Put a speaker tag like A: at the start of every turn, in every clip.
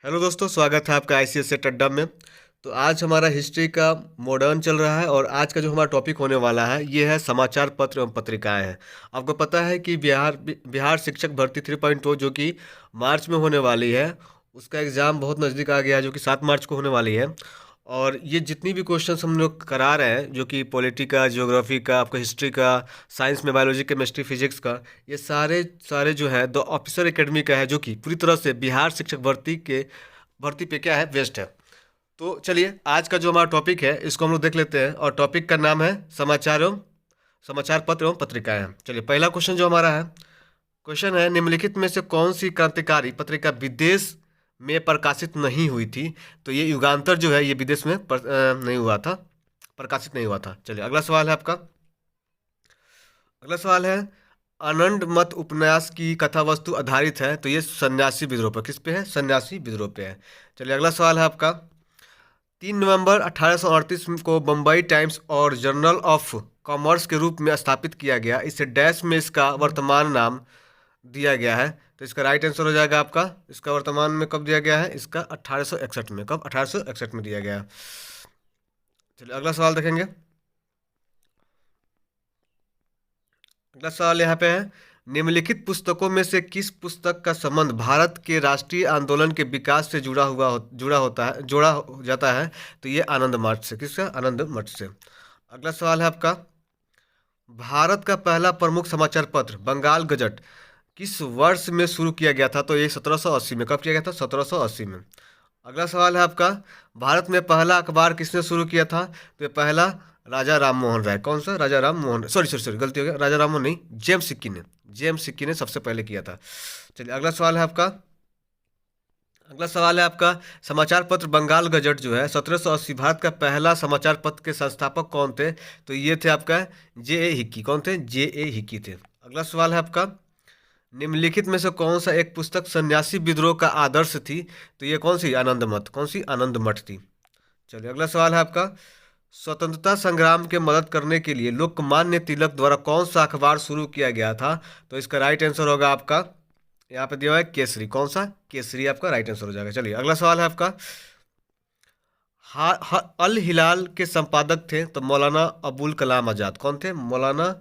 A: Hello दोस्तों, स्वागत है आपका आईसीएस सेट अड्डा में। तो आज हमारा हिस्ट्री का मॉडर्न चल रहा है और आज का जो हमारा टॉपिक होने वाला है ये है समाचार पत्र एवं पत्रिकाएं हैं। आपको पता है कि बिहार शिक्षक भर्ती 3.0 जो कि मार्च में होने वाली है, उसका एग्ज़ाम बहुत नज़दीक आ गया है, जो कि 7 मार्च को होने वाली है। और ये जितनी भी क्वेश्चंस हम लोग करा रहे हैं, जो कि पॉलिटी का, ज्योग्राफी का, आपका हिस्ट्री का, साइंस में बायोलॉजी, केमिस्ट्री, फिजिक्स का, ये सारे सारे जो है द ऑफिसर एकेडमी का है, जो कि पूरी तरह से बिहार शिक्षक भर्ती पे क्या है, बेस्ड है। तो चलिए, आज का जो हमारा टॉपिक है इसको हम लोग देख लेते हैं, और टॉपिक का नाम है समाचार पत्र एवं पत्रिकाएं हैं। चलिए, पहला क्वेश्चन जो हमारा है, क्वेश्चन है, निम्नलिखित में से कौन सी क्रांतिकारी पत्रिका विदेश में प्रकाशित नहीं हुई थी? तो ये युगांतर जो है ये विदेश में नहीं हुआ था, प्रकाशित नहीं हुआ था। चलिए, अगला सवाल है आपका। अगला सवाल है, आनंद मत उपन्यास की कथा वस्तु आधारित है, तो ये सन्यासी विद्रोह पर, किस पे है? सन्यासी विद्रोह पे है। चलिए, अगला सवाल है आपका। 3 नवंबर 1838 को बम्बई टाइम्स और जर्नल ऑफ कॉमर्स के रूप में स्थापित किया गया। इसे डैश में इसका वर्तमान नाम दिया गया है। तो इसका राइट आंसर हो जाएगा आपका, इसका वर्तमान में कब दिया गया है? इसका 1861 में। कब? 1861 में दिया गया है। चलिए, अगला सवाल देखेंगे। अगला सवाल यहाँ पे है, निम्नलिखित पुस्तकों में से किस पुस्तक का संबंध भारत के राष्ट्रीय आंदोलन के विकास से जुड़ा हो जाता है? तो ये आनंद मार्च से। किसका? आनंद मठ से। अगला सवाल है आपका, भारत का पहला प्रमुख समाचार पत्र बंगाल गजट किस वर्ष में शुरू किया गया था? तो ये 1780 में। कब किया गया था? 1780 में। अगला सवाल है आपका, भारत में पहला अखबार किसने शुरू किया था? तो ये पहला राजा राम मोहन राय। कौन सा? Raja Ram Mohan, sorry sorry sorry, गलती हो गया, राजा राम मोहन नहीं, जेम्स सिक्की ने सबसे पहले किया था। चलिए, अगला सवाल है आपका। अगला सवाल है आपका, समाचार पत्र बंगाल गजट जो है 1780 भारत का पहला समाचार पत्र के संस्थापक कौन थे? तो ये थे आपका जे ए हिक्की। कौन थे? जे ए हिक्की थे। अगला सवाल है आपका, निम्नलिखित में से कौन सा एक पुस्तक सन्यासी विद्रोह का आदर्श थी? तो ये कौन सी? आनंद मठ। कौन सी? आनंद मठ थी। चलिए, अगला सवाल है आपका, स्वतंत्रता संग्राम के मदद करने के लिए लोकमान्य तिलक द्वारा कौन सा अखबार शुरू किया गया था? तो इसका राइट आंसर होगा आपका, यहाँ पे दिया हुआ है केसरी। कौन सा? केसरी आपका राइट आंसर हो जाएगा। चलिए, अगला सवाल है आपका, अल हिलाल के संपादक थे तो मौलाना अबुल कलाम आज़ाद। कौन थे? मौलाना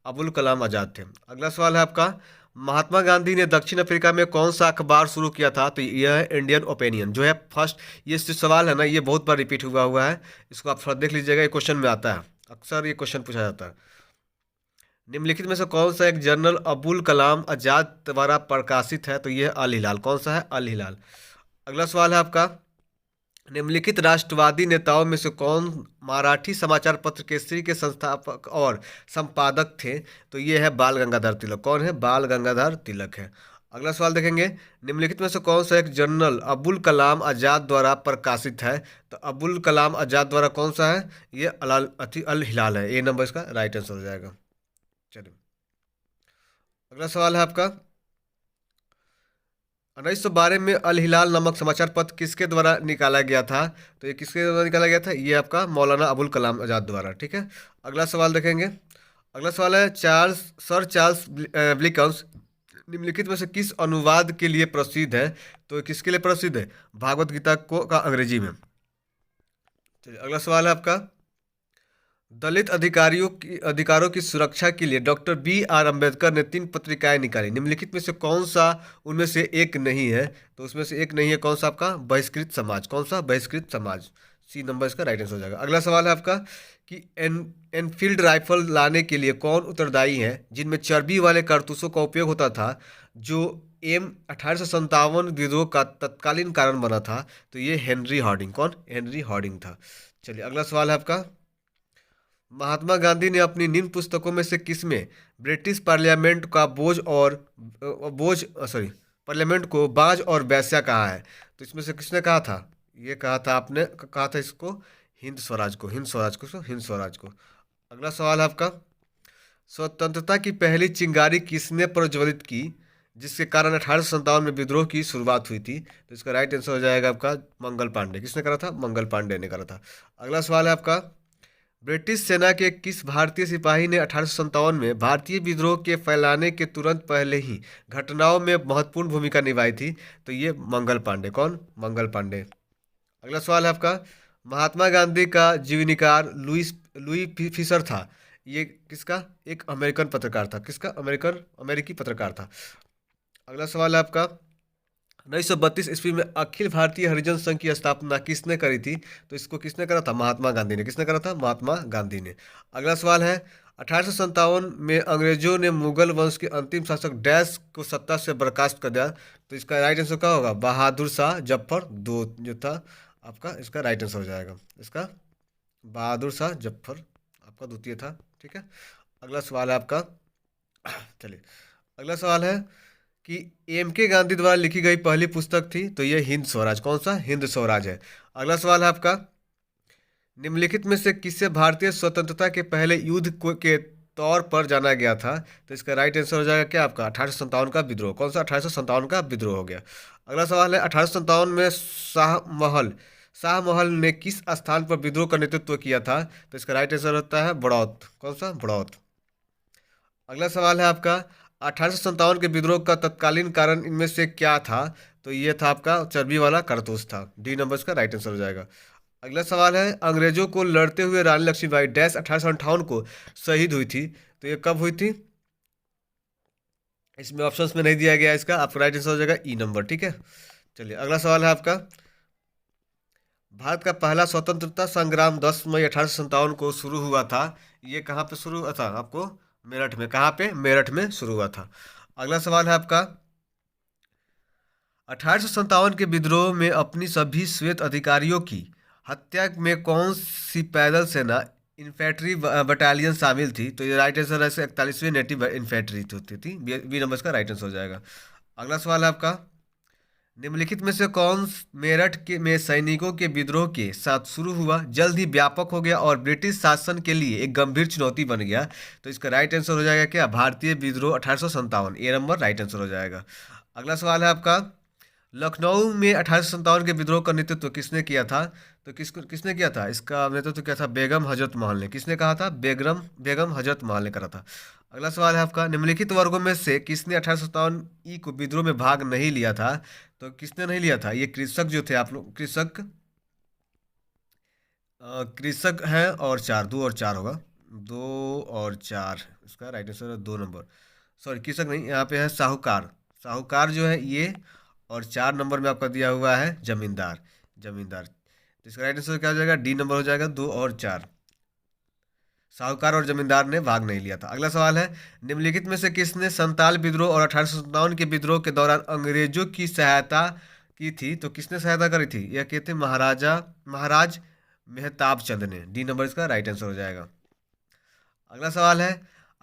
A: अबुल कलाम आज़ाद थे। अगला सवाल है आपका, महात्मा गांधी ने दक्षिण अफ्रीका में कौन सा अखबार शुरू किया था? तो यह है इंडियन ओपिनियन जो है फर्स्ट। ये जो सवाल है ना, ये बहुत बार रिपीट हुआ है, इसको आप थोड़ा देख लीजिएगा, ये क्वेश्चन में आता है, अक्सर ये क्वेश्चन पूछा जाता है। निम्नलिखित में से कौन सा एक जर्नल अबुल कलाम आजाद द्वारा प्रकाशित है? तो यह है अल हिलाल। कौन सा है? अल हिलाल। अगला सवाल है आपका, निम्नलिखित राष्ट्रवादी नेताओं में से कौन मराठी समाचार पत्र केसरी के संस्थापक और संपादक थे? तो ये है बाल गंगाधर तिलक। कौन है? बाल गंगाधर तिलक है। अगला सवाल देखेंगे, निम्नलिखित में से कौन सा एक जर्नल अबुल कलाम आजाद द्वारा प्रकाशित है? तो अबुल कलाम आजाद द्वारा कौन सा है? ये अल हिलाल है। ए नंबर इसका राइट आंसर हो जाएगा। चलिए, अगला सवाल है आपका, 1912 में अल हिलाल नामक समाचार पत्र किसके द्वारा निकाला गया था? तो ये किसके द्वारा निकाला गया था? ये आपका मौलाना अबुल कलाम आजाद द्वारा। ठीक है, अगला सवाल देखेंगे। अगला सवाल है, चार्ल्स ब्लिकम्स निम्नलिखित में से किस अनुवाद के लिए प्रसिद्ध है? तो किसके लिए प्रसिद्ध है? भागवत गीता को का अंग्रेजी में। चलिए, अगला सवाल है आपका, दलित अधिकारों की सुरक्षा के लिए डॉक्टर बी आर अम्बेडकर ने 3 पत्रिकाएं निकाली। निम्नलिखित में से कौन सा उनमें से एक नहीं है? तो उसमें से एक नहीं है, कौन सा? आपका बहिष्कृत समाज। कौन सा? बहिष्कृत समाज। सी नंबर इसका राइट आंसर हो जाएगा। अगला सवाल है आपका कि एनफील्ड राइफल लाने के लिए कौन उत्तरदायी है जिनमें चर्बी वाले कारतूसों का उपयोग होता था, जो एम 1857 विद्रोह का तत्कालीन कारण बना था? तो ये हेनरी हॉर्डिंग। कौन? हेनरी हॉर्डिंग था। चलिए, अगला सवाल है आपका, महात्मा गांधी ने अपनी निम्न पुस्तकों में से किसमें ब्रिटिश पार्लियामेंट का बोझ सॉरी पार्लियामेंट को बाज और वेश्या कहा है? तो इसमें से किसने कहा था? ये कहा था, आपने कहा था इसको हिंद स्वराज को। अगला सवाल है आपका, स्वतंत्रता की पहली चिंगारी किसने प्रज्वलित की जिसके कारण 1857 में विद्रोह की शुरुआत हुई थी? तो इसका राइट आंसर हो जाएगा आपका मंगल पांडे। किसने करा था? मंगल पांडे ने करा था। अगला सवाल है आपका, ब्रिटिश सेना के किस भारतीय सिपाही ने 1857 में भारतीय विद्रोह के फैलाने के तुरंत पहले ही घटनाओं में महत्वपूर्ण भूमिका निभाई थी? तो ये मंगल पांडे। कौन? मंगल पांडे। अगला सवाल है आपका, महात्मा गांधी का जीवनीकार लुईस लुई फिशर था, ये किसका? एक अमेरिकन पत्रकार था। किसका? अमेरिकी पत्रकार था। अगला सवाल है आपका, 1932 ईस्वी में अखिल भारतीय हरिजन संघ की स्थापना किसने करी थी? तो इसको किसने करा था? महात्मा गांधी ने। किसने करा था? महात्मा गांधी ने। अगला सवाल है, 1857 में अंग्रेजों ने मुगल वंश के अंतिम शासक डैश को सत्ता से बर्खास्त कर दिया, तो इसका राइट आंसर क्या होगा? बहादुर शाह जफर दो जो था आपका, इसका राइट आंसर हो जाएगा। इसका बहादुर शाह जफर आपका द्वितीय था। ठीक है। अगला सवाल है आपका, चलिए अगला सवाल है कि एम के गांधी द्वारा लिखी गई पहली पुस्तक थी, तो यह हिंद स्वराज। कौन सा? हिंद स्वराज है। अगला सवाल है आपका, निम्नलिखित में से किसे भारतीय स्वतंत्रता के पहले के तौर पर जाना गया था? तो इसका राइट आंसर हो जाएगा क्या आपका? 1857 का विद्रोह। कौन सा? 1857 का विद्रोह हो गया। अगला सवाल है, 1857 में शाहमहल ने किस स्थान पर विद्रोह का नेतृत्व किया था? तो इसका राइट आंसर होता है बड़ौत। कौन सा? बड़ौत। अगला सवाल है आपका, 1857 के विद्रोह का तत्कालीन कारण इनमें से क्या था? तो ये था आपका चर्बी वाला कारतूस था। डी नंबर इसका राइट आंसर हो जाएगा। अगला सवाल है, अंग्रेजों को लड़ते हुए रानी लक्ष्मीबाई डैश 1858 को शहीद हुई थी, तो ये कब हुई थी? इसमें ऑप्शंस में नहीं दिया गया, इसका आपका राइट आंसर हो जाएगा ई नंबर। ठीक है। चलिए अगला सवाल है आपका, भारत का पहला स्वतंत्रता संग्राम 10 मई 1857 को शुरू हुआ था, ये कहाँ पे शुरू हुआ था आपको? मेरठ में। कहाँ पे? मेरठ में शुरू हुआ था। अगला सवाल है आपका, 1857 के विद्रोह में अपनी सभी श्वेत अधिकारियों की हत्या में कौन सी पैदल सेना इन्फेंट्री बटालियन शामिल थी? तो ये राइट आंसर है 41वीं नेटिव इन्फेंट्री होती थी। बी नंबर का राइट आंसर हो जाएगा। अगला सवाल है आपका, निम्नलिखित में से मेरठ के में सैनिकों के विद्रोह के साथ शुरू हुआ, जल्द ही व्यापक हो गया और ब्रिटिश शासन के लिए एक गंभीर चुनौती बन गया? तो इसका राइट आंसर हो जाएगा क्या? भारतीय विद्रोह 1857। ए नंबर राइट आंसर हो जाएगा। अगला सवाल है आपका, लखनऊ में 1857 के विद्रोह का नेतृत्व किसने किया था? तो किसने किया था? इसका नेतृत्व किया था बेगम हजरत महल ने। किसने कहा था? बेगम हजरत महल ने करा था। अगला सवाल है आपका, निम्नलिखित वर्गों में से किसने 1857 ई को विद्रोह में भाग नहीं लिया था? तो किसने नहीं लिया था? ये कृषक जो थे, आप लोग कृषक हैं, और चार, दो और चार होगा, दो और चार, इसका राइट आंसर है दो नंबर। सॉरी, कृषक नहीं, यहाँ पे है साहूकार। साहूकार जो है ये, और चार नंबर में आपका दिया हुआ है जमींदार। जमींदार, तो इसका राइट आंसर क्या हो जाएगा? डी नंबर हो जाएगा, दो और चार। साहूकार और जमींदार ने भाग नहीं लिया था। अगला सवाल है, निम्नलिखित में से किसने संताल विद्रोह और 1857 के विद्रोह के दौरान अंग्रेजों की सहायता की थी? तो किसने सहायता करी थी? यह कहते महाराज मेहताब चंद ने। डी नंबर इसका राइट आंसर हो जाएगा। अगला सवाल है,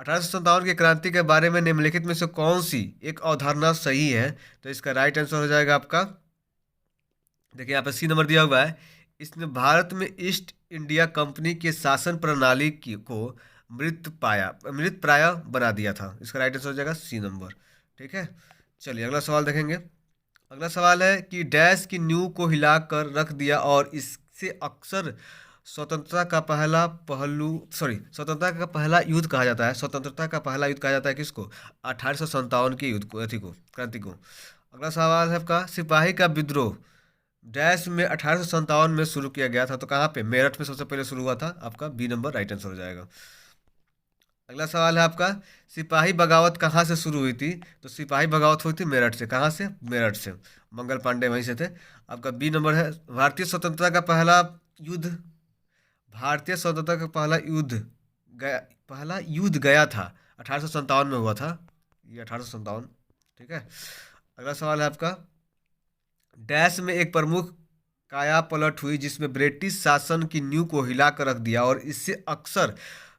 A: 1857 की क्रांति के बारे में निम्नलिखित में से कौन सी एक अवधारणा सही है? तो इसका राइट आंसर हो जाएगा आपका, देखिए यहाँ पे सी नंबर दिया हुआ है, इसने भारत में ईस्ट इंडिया कंपनी के शासन प्रणाली की को मृत प्राय बना दिया था। इसका राइट आंसर हो जाएगा सी नंबर। ठीक है। चलिए अगला सवाल देखेंगे। अगला सवाल है कि डैश की नींव को हिलाकर रख दिया और इससे अक्सर स्वतंत्रता का पहला युद्ध कहा जाता है। स्वतंत्रता का पहला युद्ध कहा जाता है किसको? 1857 के युद्ध को, क्रांति को। अगला सवाल है आपका, सिपाही का विद्रोह डैश में 1857 में शुरू किया गया था, तो कहाँ पे? मेरठ में सबसे पहले शुरू हुआ था। आपका बी नंबर राइट आंसर हो जाएगा। अगला सवाल है आपका, सिपाही बगावत कहाँ से शुरू हुई थी? तो सिपाही बगावत हुई थी मेरठ से। कहाँ से? मेरठ से। मंगल पांडे वहीं से थे। आपका बी नंबर है, भारतीय स्वतंत्रता का पहला युद्ध भारतीय स्वतंत्रता का पहला युद्ध गया था 1857 में हुआ था, ये 1857। ठीक है। अगला सवाल है आपका, डैश में एक प्रमुख काया पलट हुई जिसमें ब्रिटिश शासन की नींव को हिलाकर रख दिया और इससे अक्सर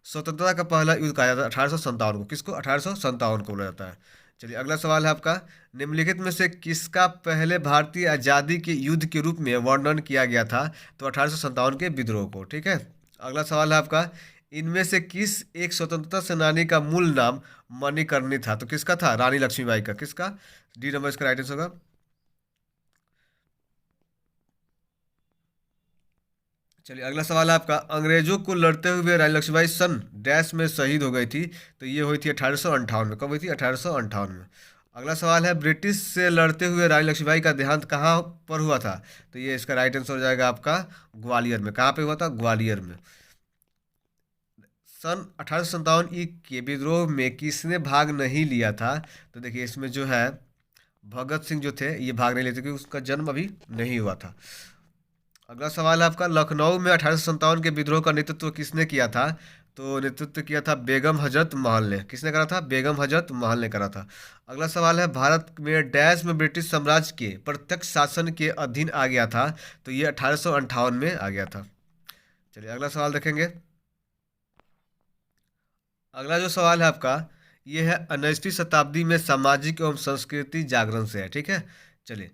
A: स्वतंत्रता का पहला युद्ध कहा जाता है 1857 को। किसको? 1857 को बोला जाता है। चलिए अगला सवाल है आपका, निम्नलिखित में से किसका पहले भारतीय आज़ादी के युद्ध के रूप में वर्णन किया गया था? तो 1857 के विद्रोह को। ठीक है। अगला सवाल है आपका, इनमें से किस एक स्वतंत्रता सेनानी का मूल नाम मणिकर्णी था? तो किसका था? रानी लक्ष्मीबाई का। किसका? डी नंबर इसका राइट आंसर होगा। चलिए अगला सवाल है आपका, अंग्रेजों को लड़ते हुए रानी लक्ष्मीबाई सन डैश में शहीद हो गई थी। तो ये हुई थी 1858 में। कब हुई थी? 1858 में। अगला सवाल है, ब्रिटिश से लड़ते हुए रानी लक्ष्मीबाई का देहांत कहाँ पर हुआ था? तो ये इसका राइट आंसर हो जाएगा आपका ग्वालियर में। कहाँ पे हुआ था? ग्वालियर में। सन 1857 ई के विद्रोह में किसने भाग नहीं लिया था? तो देखिए इसमें जो है भगत सिंह जो थे ये भाग नहीं लेते क्योंकि उसका जन्म अभी नहीं हुआ था। अगला सवाल है आपका, लखनऊ में 1857 के विद्रोह का नेतृत्व किसने किया था? तो नेतृत्व किया था बेगम हजरत महल ने। किसने करा था? बेगम हजरत महल ने करा था। अगला सवाल है, भारत में डैश में ब्रिटिश साम्राज्य के प्रत्यक्ष शासन के अधीन आ गया था? तो ये 1858 में आ गया था। चलिए अगला सवाल देखेंगे। अगला जो सवाल है आपका, ये है 19वीं शताब्दी में सामाजिक एवं संस्कृति जागरण से है। ठीक है, चलिए